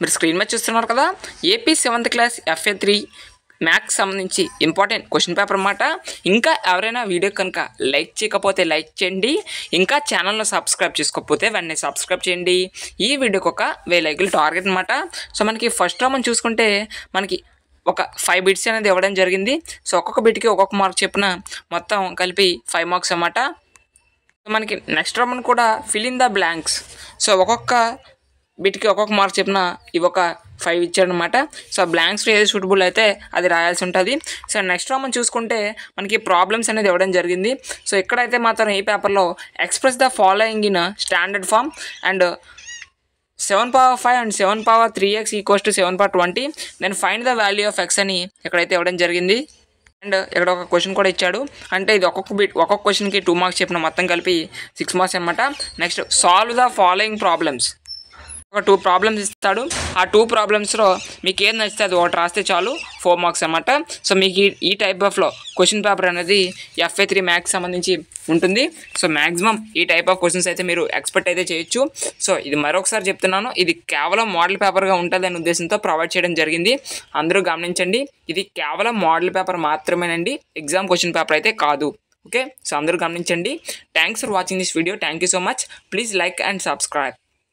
మీరు స్క్రీన్ మీద చూస్తున్నారు కదా, AP 7th class FA3 maths సంబంధించి ఇంపార్టెంట్ క్వశ్చన్ పేపర్ అన్నమాట. ఇంకా ఎవరైనా వీడియో కనుక లైక్ చేయకపోతే లైక్ చేయండి, ఇంకా ఛానల్లో సబ్స్క్రైబ్ చేసుకోకపోతే వెంటనే సబ్స్క్రైబ్ చేయండి. ఈ వీడియోకి ఒక 1000 లైకులు టార్గెట్ అనమాట. సో మనకి ఫస్ట్ మనం చూసుకుంటే మనకి ఒక 5 బిట్స్ అనేది ఇవ్వడం జరిగింది. సో ఒక్కొక్క బిట్కి ఒక్కొక్క మార్క్ చెప్పిన మొత్తం కలిపి 5 మార్క్స్ అన్నమాట. మనకి నెక్స్ట్ రౌండ్ కూడా fill in the blanks. So ఒక్కొక్క బిట్కి ఒక్కొక్క మార్క్ చెప్పిన ఇవి ఒక 5 ఇచ్చాడనమాట. సో బ్లాంక్స్లో ఏది సూటబుల్ అయితే అది రాయాల్సి ఉంటుంది. సో నెక్స్ట్ మనం చూసుకుంటే మనకి ప్రాబ్లమ్స్ అనేది ఇవ్వడం జరిగింది. సో ఇక్కడైతే మాత్రం ఈ పేపర్లో express the following in standard form and 7^5 and 7^3x equals to 7/20, then find the value of x అని ఇక్కడైతే ఇవ్వడం జరిగింది. అండ్ ఇక్కడ ఒక క్వశ్చన్ కూడా ఇచ్చాడు. అంటే ఇది ఒక్కొక్క క్వశ్చన్కి 2 మార్క్స్ చెప్పిన మొత్తం కలిపి 6 మార్క్స్ అనమాట. Next solve the following problems. ఒక 2 ప్రాబ్లమ్స్ ఇస్తాడు. ఆ 2 ప్రాబ్లమ్స్లో మీకు ఏది నచ్చితే అది ఒకటి రాస్తే చాలు, 4 మార్క్స్ అనమాట. సో మీకు ఈ టైప్ ఆఫ్లో క్వశ్చన్ పేపర్ అనేది FA3 మ్యాథ్స్ సంబంధించి ఉంటుంది. సో మ్యాక్సిమం ఈ టైప్ ఆఫ్ క్వశ్చన్స్ అయితే మీరు ఎక్స్పెక్ట్ అయితే చేయొచ్చు. సో ఇది మరొకసారి చెప్తున్నాను, ఇది కేవలం మోడల్ పేపర్గా ఉంటుంది అనే ఉద్దేశంతో ప్రొవైడ్ చేయడం జరిగింది. అందరూ గమనించండి, ఇది కేవలం మోడల్ పేపర్ మాత్రమేనండి, ఎగ్జామ్ క్వశ్చన్ పేపర్ అయితే కాదు. ఓకే, సో అందరూ గమనించండి. Thanks for watching this video. Thank you so much. Please like and subscribe.